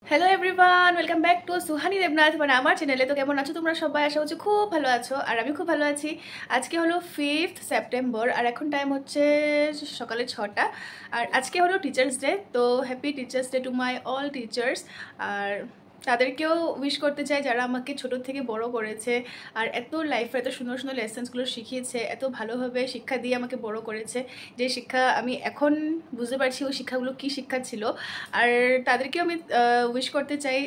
Hello everyone, welcome back to Suhani Debnath মানে আমার চ্যানেলে। তো কেমন আছো তোমরা সবাই? আশা করছি খুব ভালো আছো, আর আমি খুব ভালো আছি। আজকে হলো 5th সেপ্টেম্বর আর এখন টাইম হচ্ছে সকালে 6টা। আর আজকে হলো টিচার্স ডে, তো happy teachers day to my all teachers. আর তাদেরকেও উইশ করতে চাই যারা আমাকে ছোট থেকে বড় করেছে আর এত লাইফে এত সুন্দর সুন্দর লেসেন্সগুলো শিখিয়েছে, এত ভালোভাবে শিক্ষা দিয়ে আমাকে বড় করেছে। যে শিক্ষা আমি এখন বুঝতে পারছি ওই শিক্ষাগুলো কী শিক্ষা ছিল। আর তাদেরকেও আমি উইশ করতে চাই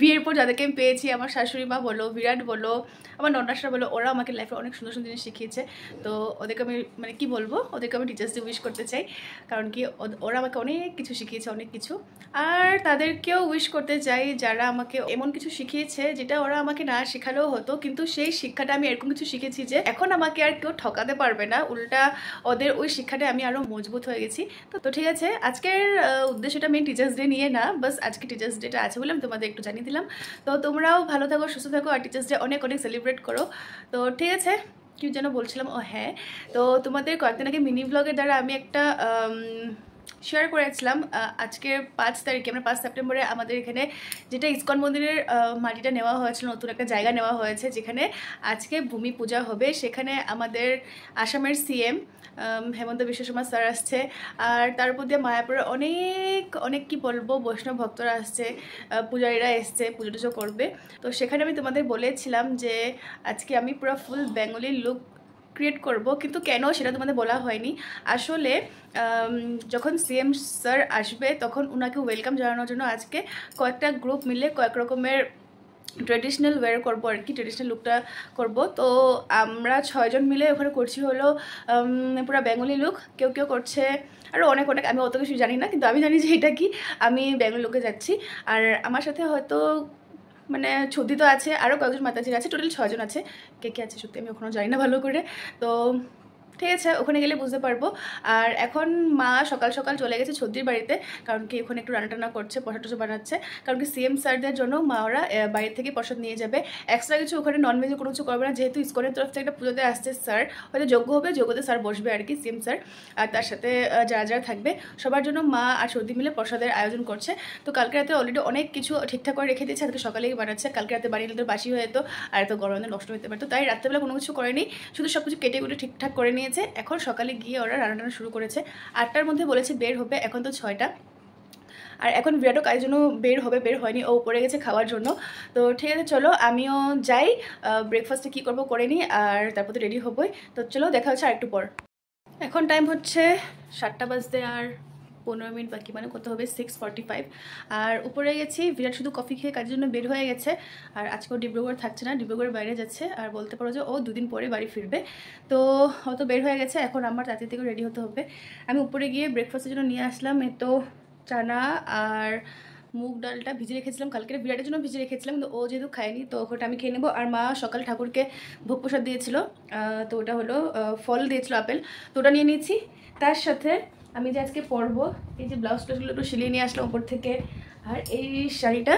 বিয়ের পর যাদেরকে আমি পেয়েছি, আমার শাশুড়ি মা বলো, বিরাট বলো, আমার নন্নাসরা বলো, ওরা আমাকে লাইফে অনেক সুন্দর সুন্দর জিনিস শিখিয়েছে। তো ওদেরকে আমি মানে কি বলবো, ওদেরকে আমি টিচার্স ডে উইশ করতে চাই, কারণ কি ওরা আমাকে অনেক কিছু শিখিয়েছে, অনেক কিছু। আর তাদেরকেও উইশ করতে চাই যারা আমাকে এমন কিছু শিখিয়েছে যেটা ওরা আমাকে না শেখালেও হতো, কিন্তু সেই শিক্ষাটা আমি এরকম কিছু শিখেছি যে এখন আমাকে আর কেউ ঠকাতে পারবে না, উল্টা ওদের ওই শিক্ষাটা আমি আরও মজবুত হয়ে গেছি। তো ঠিক আছে, আজকের উদ্দেশ্যটা মেন টিচার্স ডে নিয়ে না, বাস আজকে টিচার্স ডেটা আছে বলে আমি তোমাদের একটু জানিয়ে দিলাম। তো তোমরাও ভালো থাকো, সুস্থ থাকো, আর টিচার্স ডে অনেক অনেক সেলিব্রেট করো। তো ঠিক আছে, কি যেন বলছিলাম, ও হ্যাঁ, তো তোমাদের কয়েকদিন আগে মিনি ব্লগের দ্বারা আমি একটা শেয়ার করেছিলাম। আজকে 5 তারিখে আমরা 5 সেপ্টেম্বরে আমাদের এখানে যেটা ইসকন মন্দিরের মাটিটা নেওয়া হয়েছিল, নতুন একটা জায়গা নেওয়া হয়েছে যেখানে আজকে ভূমি পূজা হবে। সেখানে আমাদের আসামের সিএম হেমন্ত বিশ্ব শর্মা স্যার আসছে, আর তার উপর দিয়ে মায়াপুরের অনেক অনেক কি বলবো বৈষ্ণব ভক্তরা আসছে, পূজারীরা এসছে, পুজো টুজো করবে। তো সেখানে আমি তোমাদের বলেছিলাম যে আজকে আমি পুরো ফুল বেঙ্গলি লুক ক্রিয়েট করব, কিন্তু কেন সেটা তোমাদের বলা হয়নি। আসলে যখন সিএম স্যার আসবে তখন ওনাকে ওয়েলকাম জানানোর জন্য আজকে কয়েকটা গ্রুপ মিলে কয়েক রকমের ট্রেডিশনাল ওয়্যার করবো আর কি, ট্রেডিশনাল লুকটা করব। তো আমরা 6জন মিলে ওখানে করছি হলো পুরো বেঙ্গলি লুক, কেউ কেউ করছে আরও অনেক অনেক, আমি অত কিছু জানি না, কিন্তু আমি জানি যে এটা কি, আমি বেঙ্গলি লুকে যাচ্ছি। আর আমার সাথে হয়তো মানে ছুটি তো আছে, আরও কয়েকজন মাতাজির আছে, টোটাল 6জন আছে। কে কে আছে সত্যি আমি ওখানেও জানি না ভালো করে। তো ঠিক আছে, ওখানে গেলে বুঝতে পারবো। আর এখন মা সকাল সকাল চলে গেছে ছদ্রির বাড়িতে, কারণ কি ওখানে একটু রান্না টান্না করছে, প্রসাদ টসাদ বানাচ্ছে, কারণ কি সিএম স্যারদের জন্য মা ওরা বাইরে থেকে প্রসাদ নিয়ে যাবে। এক্সট্রা কিছু ওখানে ননভেজে কোনো কিছু করবে না, যেহেতু ইসকনের তরফ থেকে একটা পুজোতে আসছে স্যার, হয়তো যজ্ঞ হবে, যজ্ঞতে স্যার বসবে আর কি, সিএম স্যার। আর তার সাথে যারা যারা থাকবে সবার জন্য মা আর সর্দি মিলে প্রসাদের আয়োজন করছে। তো কালকে রাতে অলরেডি অনেক কিছু ঠিকঠাক করে রেখে দিয়েছে, আজকে সকালেই বানাচ্ছে, কালকে রাতে বানিয়ে তো বাসি হয়ে যেত আর এত গরমে নষ্ট হতে পারতো, তাই রাত্রেবেলা কোনো কিছু করেনি, শুধু সব কিছু কেটে কুটে ঠিকঠাক করে নিয়েছে। এখন সকালে গিয়ে ওরা রান্না শুরু করেছে, 8টার মধ্যে বলেছে বের হবে, এখন তো 6টা। আর এখন বিরাটও কাজের জন্য বের হবে, বের হয়নি, ও পড়ে গেছে খাওয়ার জন্য। তো ঠিক আছে চলো আমিও যাই, ব্রেকফাস্টে কী করবো করে নিই, আর তারপর তো রেডি হবোই। তো চলো দেখা হচ্ছে আর একটু পর। এখন টাইম হচ্ছে 7টা বাজতে আর 15 মিনিট বাকি, মানে কত হবে 6:45। আর উপরে গেছি, বিরাট শুধু কফি খেয়ে কাজের জন্য বের হয়ে গেছে। আর আজকেও ডিব্রুগড় থাকছে না, ডিব্রুগড়ের বাইরে যাচ্ছে, আর বলতে পারো যে ও 2 দিন পরে বাড়ি ফিরবে। তো ও তো বের হয়ে গেছে, এখন আমার তাড়াতাড়ি থেকে রেডি হতে হবে। আমি উপরে গিয়ে ব্রেকফাস্টের জন্য নিয়ে আসলাম তো চানা আর মুগ ডালটা ভিজে রেখেছিলাম, কালকে বিরাটের জন্য ভিজে রেখেছিলাম, কিন্তু ও যেহেতু খায়নি তো ওটা আমি খেয়ে নেবো। আর মা সকাল ঠাকুরকে ভোগ প্রসাদ দিয়েছিল, তো ওটা হলো ফল দিয়েছিল, আপেল, তো ওটা নিয়ে নিয়েছি। তার সাথে আমি যে আজকে পরবো, এই যে ব্লাউজ ট্লাউজগুলো একটু সিলিয়ে নিয়ে আসলাম উপর থেকে, আর এই শাড়িটা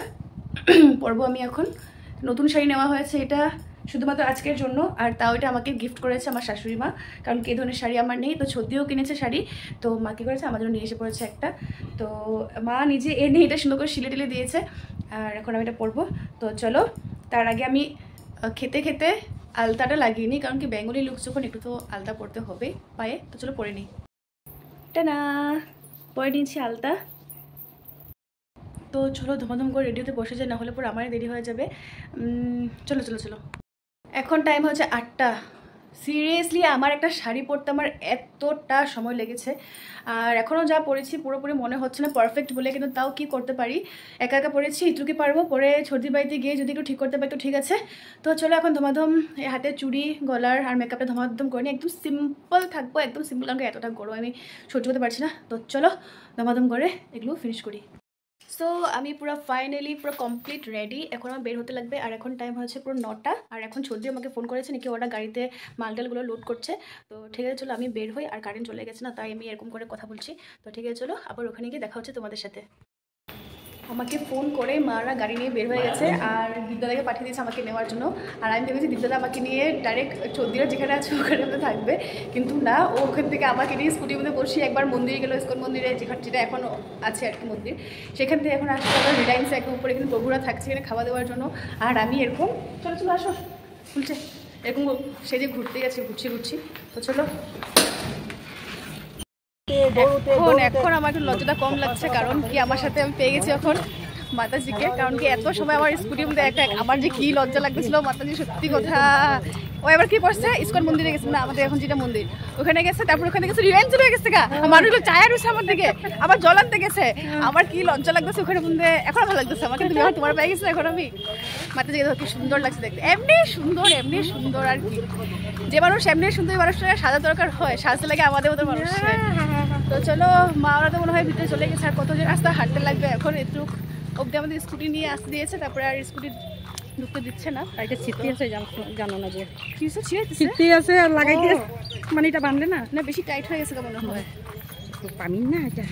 পরবো আমি এখন। নতুন শাড়ি নেওয়া হয়েছে, এটা শুধুমাত্র আজকের জন্য, আর তাও এটা আমাকে গিফট করেছে আমার শাশুড়ি মা, কারণ কি এই ধরনের শাড়ি আমার নেই। তো ছদ্দিও কিনেছে শাড়ি, তো মা কী করেছে আমার জন্য নিয়ে এসে পড়েছে একটা। তো মা নিজে এনে এটা সুন্দর করে সিলে টিলে দিয়েছে, আর এখন আমি এটা পরবো। তো চলো, তার আগে আমি খেতে খেতে আলতাটা লাগিয়ে নিই, কারণ কি বেঙ্গলি লুক যখন একটু তো আলতা পরতে হবে পায়ে। তো চলো পরে নিই, টানা, পরে নিয়েছি আলতা। তো চলো ধমাধম করে রেডি হতে বসে যায়, না হলে পরে আমারই দেরি হয়ে যাবে। চলো চলো চলো, এখন টাইম হচ্ছে 8টা। সিরিয়াসলি আমার একটা শাড়ি পরতে আমার এতটা সময় লেগেছে, আর এখনও যা পরেছি পুরোপুরি মনে হচ্ছে না পারফেক্ট বলে, কিন্তু তাও কি করতে পারি, একা একা পরেছি, ইটুকি পারবো, পরে সর্দি বাড়িতে গিয়ে যদি একটু ঠিক করতে পারি তো ঠিক আছে। তো চলো এখন ধমাধম হাতে চুড়ি গলার আর মেকআপটা ধমাধম করে নিই, একদম সিম্পল থাকবো, একদম সিম্পল, কারণ এতটা গরম আমি সহ্য করতে পারছি না। তো চলো ধমাধম করে এগুলো ফিনিশ করি। সো আমি পুরো ফাইনালি পুরো কমপ্লিট রেডি, এখন আমার বের হতে লাগবে। আর এখন টাইম হচ্ছে পুরো 9টা, আর এখন ছর্দি আমাকে ফোন করেছে নাকি ওরা গাড়িতে মালটালগুলো লোড করছে। তো ঠিক আছে চলো আমি বের হই, আর কারেন্ট চলে গেছে না, তাই আমি এরকম করে কথা বলছি। তো ঠিক আছে চলো আবার ওখানে গিয়ে দেখা হচ্ছে তোমাদের সাথে। আমাকে ফোন করে মারা গাড়ি নিয়ে বের হয়ে গেছে আর বিদ্যালয়কে পাঠিয়ে দিয়েছে আমাকে নেওয়ার জন্য। আর আমি ভেবেছি বিদ্যালয় আমাকে নিয়ে ডাইরেক্ট চৌধুরীরা যেখানে আছে ওখানে থাকবে, কিন্তু না, ও ওখান থেকে আমাকে নিয়ে স্কুটির মধ্যে বসিয়ে একবার মন্দিরে গেলো, ইস্কন মন্দিরে, যেটা এখনও আছে আর কি মন্দির, সেখান থেকে এখন আসলে আবার রিলায়েন্সে একদম উপরে এখানে প্রভুরা থাকছে এখানে খাওয়া দেওয়ার জন্য। আর আমি এরকম চলো চলো আসো খুলছে এরকম সেজে ঘুরতে গেছি, ঘুরছি। তো চলো এখন আমার একটু লজ্জাটা কম লাগছে, কারণ কি আমার সাথে আমি পেয়ে গেছি এখন মাতাজিকে। কারণ কি এত সময় আমার স্কুটির মধ্যে আমার যে কি লজ্জা লাগতেছিল, মাতাজি সত্যি কথা। ও এবার কি করছে, ইস্কন মন্দিরে গেছে না আমাদের এখন যেটা মন্দির, ওখানে গেছে, তারপর ওখানে গেছে রিলায়েন্স চলে গেছে গা, মানুষগুলো চায়া রয়েছে আমার দিকে, আবার জল আনতে গেছে। আমার কি লজ্জা লাগতেছে ওখানে মধ্যে, এখন ভালো লাগতেছে আমাকে। তুমি আমার তোমার পেয়ে গেছো এখন আমি মাতাজিকে, কি সুন্দর লাগছে দেখতে, এমনি সুন্দর। আর কি যে মানুষ এমনি সুন্দর মানুষটা সাজা দরকার হয়, সাজতে লাগে আমাদের মতো মানুষ। তো চলো, মা ওরা তো মনে হয় ভিতরে চলে গেছে, আর কত যে রাস্তা হাঁটতে লাগবে এখন, একটু অবধি আমাদের স্কুটি নিয়ে আসতে দিয়েছে, তারপরে আর স্কুটি ঢুকতে দিচ্ছে না। এটা ছিটতে আছে, জানো না যে ছিটতে আছে আর লাগাই দিয়ে, মানে এটা বাঁধলে না বেশি টাইট হয়ে গেছে মনে হয়, পানি না এটা।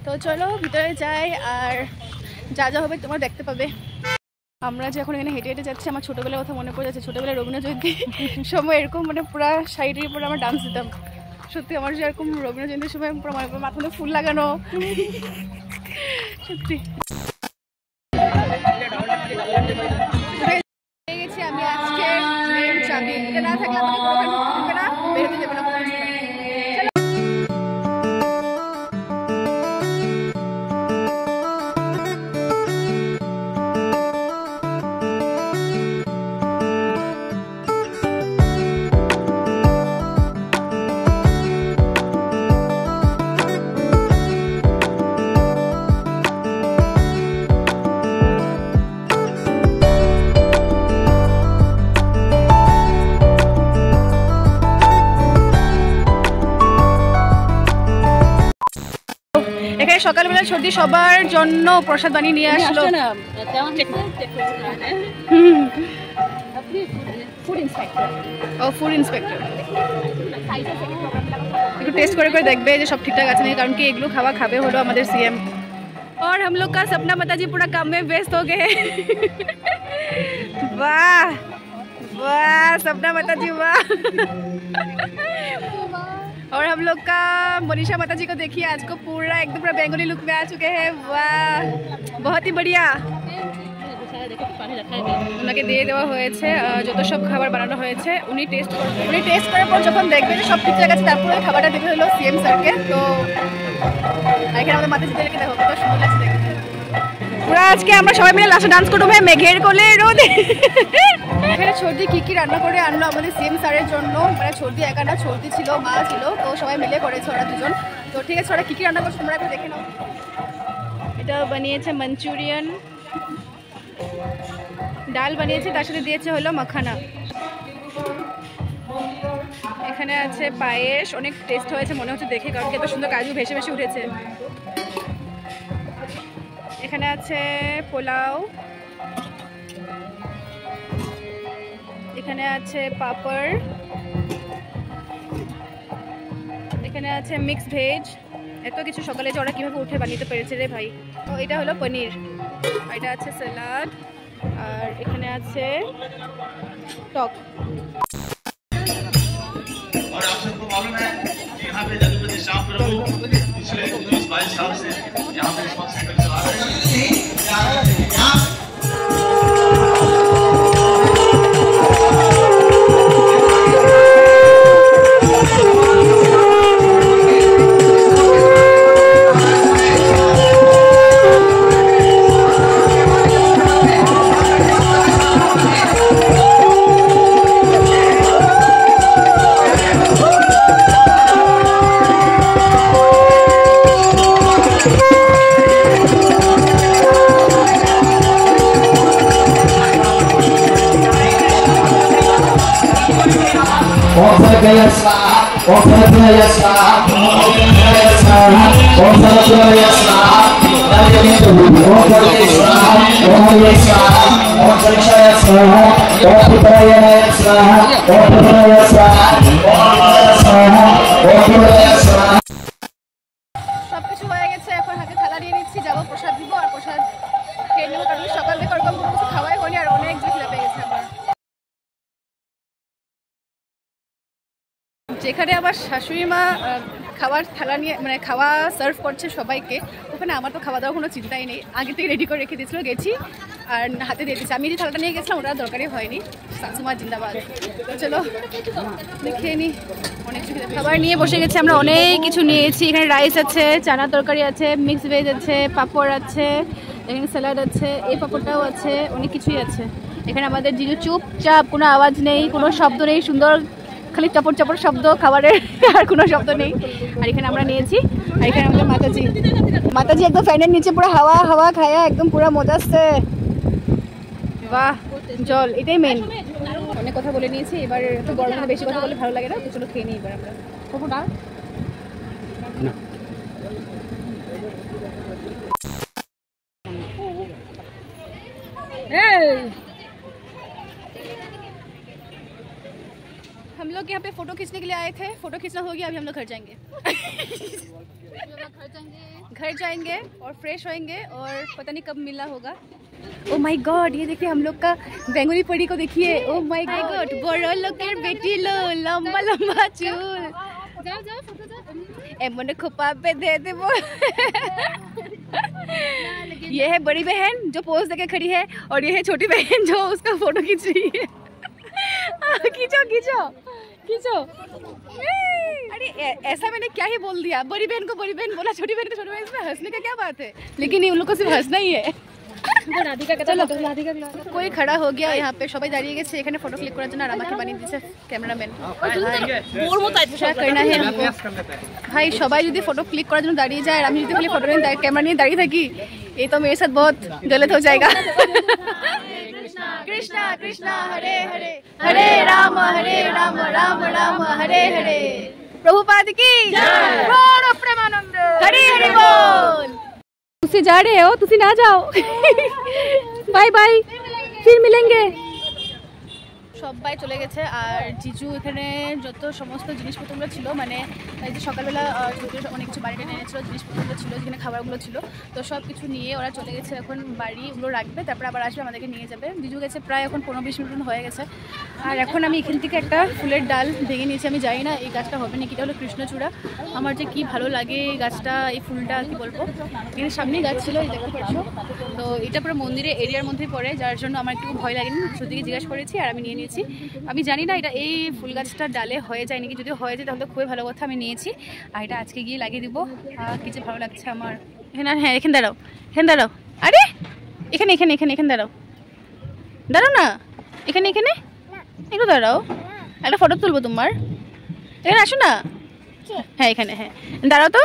তো চলো ভিতরে যাই, আর যা হবে তোমরা দেখতে পাবে। আমরা যে এখন এখানে হেঁটে যাচ্ছি, আমার ছোটোবেলার কথা মনে পড়ে যাচ্ছে। ছোটোবেলায় রবীন্দ্র জয়ন্তী সময় এরকম মানে পুরা সাইডের উপরে আমরা ডান্স দিতাম। সত্যি আমার যে এরকম রবীন্দ্র জয়ন্তীর সময় পুরো মাথা মধ্যে ফুল লাগানো, সত্যি। গেছি আমি আজকে চাবি, এটা না থাকলে আমাকে ঢুকবে না, বেরোতে দেবে না। এখানে সকালবেলা সর্দি সবার জন্য প্রসাদ বানিয়ে নিয়ে আসলো। ফুড ইন্সপেক্টর একটু টেস্ট করে দেখবে যে সব ঠিকঠাক আছে নাকি, কারণ কি এগুলো খাবে হলো আমাদের सीएम। और हम लोग का सपना माताजी पूरा काम में व्यस्त हो गए। वाह वाह सपना माताजी वाह। और हम लोग का मनीषा माताजी को देखिए, आज को पूरा एकदम पूरा बेंगोली लुक में आ चुके हैं। वाह बहुत ही बढ़िया। ওনাকে দিয়ে দেওয়া হয়েছে যত সব খাবার বানানো হয়েছে, উনি টেস্ট করার পর যখন দেখবেন যে সব ঠিকঠাক আছে, তারপরে খাবারটা দিতে হলো सीएम স্যারকে। তো এখানে আমাদের মাতাজিদেরকে দেখো কত সুন্দর লাগছে দেখতে। পুরা আজকে আমরা সবাই মিলে লাস্টে ডান্স করবো মেঘের কোলে রোদে। এখানে ছর্দি কি রান্না করে আনলো আমাদের सीएम স্যারের জন্য, মানে ছর্দি একা না, ছর্দি ছিল, মা ছিল, তো সবাই মিলে করেছে ওরা দুজন। তো ঠিক আছে, ওরা কি রান্না করছে তোমরা একটু দেখে নাও। এটা বানিয়েছে মাঞ্চুরিয়ান, ডাল বানিয়েছে, তার সাথে দিয়েছে হলো মাখানা। এখানে আছে পায়েস, অনেক টেস্ট হয়েছে মনে হচ্ছে দেখে, কারণ এত সুন্দর কাজু ভেসে ভেসে উঠেছে। এখানে আছে পোলাও, এখানে আছে পাপড়, এখানে আছে মিক্স ভেজ। এত কিছু সকালে যে ওরা কীভাবে উঠে বানিয়ে পেরেছে রে ভাই। তো এটা হলো পনির, এটা আছে স্যালাড, আর এখানে আছে টক। और आप सबको मालूम है यहाँ पे जगपति श्याम प्रभु पिछले 19-22 साल से यहाँ पे हॉस्पिटल चला रहे हैं। সবকিছু হয়ে গেছে, এখন হাতে থালা নিয়ে নিচ্ছি, যাবো প্রসাদ প্রসাদ খেয়ে নেবো, কারণ সকাল থেকে ওরকম কোনো কিছু খাওয়াই হয়নি আর অনেক খিদে পেয়ে গেছে আমার। যেখানে আমার শাশুড়ি মা খাবার থালা নিয়ে মানে খাওয়া সার্ভ করছে সবাইকে, ওখানে আমার তো খাওয়া দাওয়ার কোনো চিন্তাই নেই, আগে থেকে রেডি করে রেখে দিয়েছিল, গেছি আর হাতে দিয়ে দিচ্ছি। আমি যে থালাটা নিয়ে গেছিলাম ওটা দরকারই হয়নি। শাশুমা জিন্দাবাদ। চলো খেয়ে নিই, অনেক কিছু খাবার নিয়ে বসে গেছি আমরা, অনেক কিছু নিয়েছি। এখানে রাইস আছে, চানা তরকারি আছে, মিক্স ভেজ আছে, পাঁপড় আছে, এখানে স্যালাড আছে, এই পাঁপড়টাও আছে, অনেক কিছুই আছে। এখানে আমাদের জিজু চুপচাপ, কোনো আওয়াজ নেই, কোনো শব্দ নেই, সুন্দর খালি চাপড় চাপড় শব্দ খাবারের, আর কোনো শব্দ নেই। আর এখানে আমরা নিয়েছি, আর এখানে আমাদের মাতাজি একদম ফ্যানের নিচে পুরো হাওয়া হাওয়া খায়া একদম পুরো মজাচ্ছে। বাহ, জল, এটাই মেন। অনেক কথা বলে নিয়েছি, এবার একটু গরমে বেশি কথা বলে ভালো লাগে না, তো চলো খেয়ে নিই এবার আমরা। কতটা हम लोग यहाँ पे फोटो खींचने के लिए आए थे, फोटो खींचना हो गया, अभी हम लोग घर जाएंगे। घर जाएंगे और फ्रेश होएंगे और पता नहीं कब मिलना होगा। ओ माय गॉड, ये देखिए हम लोग का बेंगोली परी को देखिए। ओ माय गॉड, बड़ो लोकेर बेटी लो, लंबा लंबा चूल, जाओ जाओ फोटो जाओ, एमने खोपा पे दे दे वो। ये है बड़ी बहन जो पोज देके खड़ी है, और ये है छोटी बहन जो उसका फोटो खींच रही है। खींचो खींचो खींचो। अरे ऐसा मैंने क्या ही बोल दिया, बड़ी बहन को बड़ी बहन बोला, छोटी बहन को छोटी बहन, इसमें हंसने का क्या बात है? लेकिन ये उन लोग को सिर्फ हंसना ही है। চলো কই খড়া হো গিয়া यहाँ पे সবাই দাঁড়িয়ে গেছে এখানে ফটো ক্লিক করার জন্য, আর আমাকে বানিয়ে দিয়েছে ক্যামেরাম্যান। क्या करना है हमको भाई, সবাই যদি ফটো ক্লিক করার জন্য দাঁড়িয়ে যায় আর আমি যদি খালি ফটো নিয়ে ক্যামেরা নিয়ে দাঁড়িয়ে থাকি, ये तो मेरे साथ बहुत गलत हो जाएगा। कृष्णा कृष्णा हरे हरे, हरे राम राम राम हरे हरे। प्रभुपाद की जय, बोल प्रेमानंद, हरे हरे बोल। तुसी जा रहे हो, तुसी ना जाओ। बाय बाय, फिर मिलेंगे। সবাই চলে গেছে, আর জিজু এখানে যত সমস্ত জিনিসপত্রগুলো ছিল, মানে এই যে সকালবেলা অনেক কিছু বাড়িতে এনেছিল, জিনিসপত্রগুলো ছিল যেখানে খাবারগুলো ছিল, তো সব কিছু নিয়ে ওরা চলে গেছে। এখন বাড়িগুলো রাখবে, তারপর আবার আসবে, আমাদেরকে নিয়ে যাবে। জিজু গেছে প্রায় এখন 15-20 মিনিট হয়ে গেছে। আর এখন আমি এখান থেকে একটা ফুলের ডাল ভেঙে নিয়েছি। আমি জানি না এই গাছটা হবে নাকি, এটা হলো কৃষ্ণচূড়া। আমার যে কি ভালো লাগে এই গাছটা, এই ফুলটা কি বলবো। এখানে সামনেই গাছ ছিল, এই দেখতে পাচ্ছ। তো এটা পুরো মন্দিরের এরিয়ার মধ্যেই পড়ে, যার জন্য আমার একটু ভয় লাগেনি। সত্যিকে জিজ্ঞাসা করেছি আর আমি নিয়ে নিয়েছি। আমি জানি না এটা এই ফুল গাছটা ডালে হয়ে যায় নাকি, যদি হয়ে যায় তাহলে খুবই ভালো কথা। আমি নিয়েছি আর এটা আজকে গিয়ে লাগিয়ে দিব। কি যে ভালো লাগছে আমার। এখানে, হ্যাঁ এখানে দাঁড়াও, এখানে দাঁড়াও। আরে এখানে এখানে এখানে এখানে দাঁড়াও, দাঁড়াও না, এখানে এখানে একটু দাঁড়াও, একটা ফটো তুলবো তোমার। এখানে আসো না, হ্যাঁ এখানে, হ্যাঁ দাঁড়াও তো,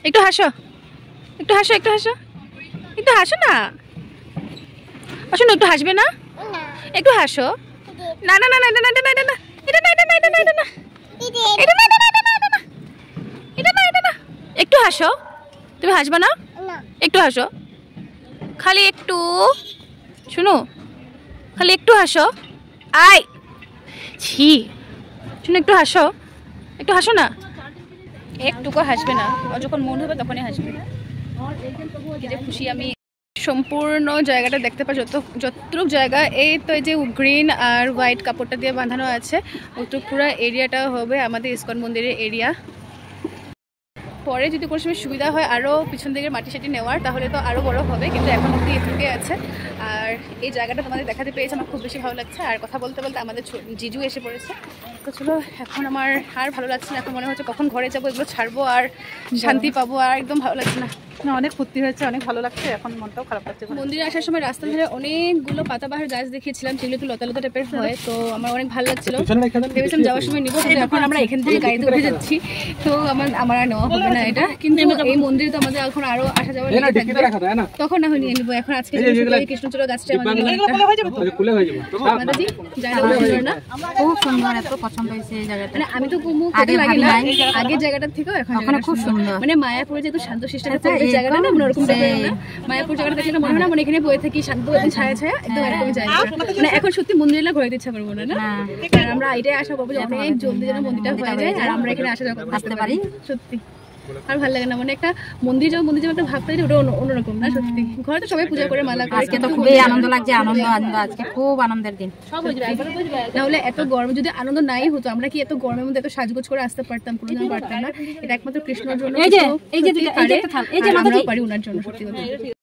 একটু হাসো, একটু হাসো, একটু হাসো, একটু হাসো না, আসো না, একটু হাসবে না, একটু হাসো। না না না না এটা না এটা না এটা না এটা না এটা না এটা না এটা না এটা না এটা না এটা না এটা না এটা না, একটু হাসো। তুমি হাসবে না, একটু হাসো, খালি একটু, শুনো খালি একটু হাসো। আয় ছি, শুনো একটু হাসো, একটু হাসো না, একটুকু হাসবে না, যখন মন হবে তখনই হাসবে। কি যে খুশি আমি। সম্পূর্ণ জায়গাটা দেখতে পাই, যতটুক জায়গা এই তো এই যে গ্রিন আর হোয়াইট কাপড়টা দিয়ে বাঁধানো আছে, ওটুক পুরো এরিয়াটা হবে আমাদের ইসকন মন্দিরের এরিয়া। পরে যদি কোনো সময় সুবিধা হয় আরও পিছন দিকে মাটি সাটি নেওয়ার, তাহলে তো আরও বড় হবে, কিন্তু এখন অব্দি এটুকুই আছে। আর এই জায়গাটা তোমাদের দেখাতে পেয়েছে, আমার খুব বেশি ভালো লাগছে। আর কথা বলতে বলতে আমাদের জিজু এসে পড়েছে, তো চলো এখন আমার আর ভালো লাগছে না। এখন মনে হচ্ছে কখন ঘরে যাবো, এগুলো ছাড়বো আর শান্তি পাবো, আর একদম ভালো লাগছে না। অনেক ফুর্তি হয়েছে, অনেক ভালো লাগছে, এখন মনটাও খারাপ লাগছে। মন্দিরে আসার সময় রাস্তা ধরে অনেকগুলো পাতাবাহার গাছ দেখিয়েছিলাম, যেগুলো একটু লতা লতা টাইপের হয়, তো আমার অনেক ভালো লাগছিল। ভেবেছিলাম যাওয়ার সময় নিবো, কিন্তু এখন আমরা এখান থেকে গাড়িতে উঠে যাচ্ছি, তো আমার আর নেওয়া হবে না এটা। কিন্তু এই মন্দিরে তো আমাদের এখন আরো আসা যাওয়ার তখন না হয় নিয়ে নিবো। এখন আজকে কৃষ্ণচূড়া গাছটা আমাদের খুব সুন্দর, এত পছন্দ হয়েছে এই জায়গাটা। মানে আমি তো আগের জায়গাটার থেকেও এখন খুব সুন্দর, মানে মায়াপুরে যেহেতু শান্ত শিষ্ট জায়গাটা না, মানে ওরকম মায়াপুর জায়গাটা দেখলে মনে হয় না মানে এখানে বয়ে থাকি শান্ত ছায়া ছায়া, একদম এরকমই জায়গা। মানে এখন সত্যি মন্দিরে ঘুরে দিচ্ছে আমার মনে, না আমরা এটাই আশা করবো যে অনেক জলদি যেন মন্দিরটা হয়ে যায় আর আমরা এখানে আসা যাওয়া করতে পারি। সত্যি আর ভালো লাগে না, মানে একটা মন্দির যাও একটা ভাবতে ওটা অন্যরকম না সত্যি। ঘরে তো সবাই পূজা করে মালা করে, আজকে তো খুবই আনন্দ লাগছে, আনন্দ আজকে খুব আনন্দের দিন। নাহলে এত গরমে যদি আনন্দ নাই হতো আমরা কি এত গরমের মধ্যে এত সাজগোজ করে আসতে পারতাম? কোনোদিন পারতাম না। এটা একমাত্র কৃষ্ণর জন্য, এই যে এই যে আমরাও পারি ওনার জন্য সত্যি কথা।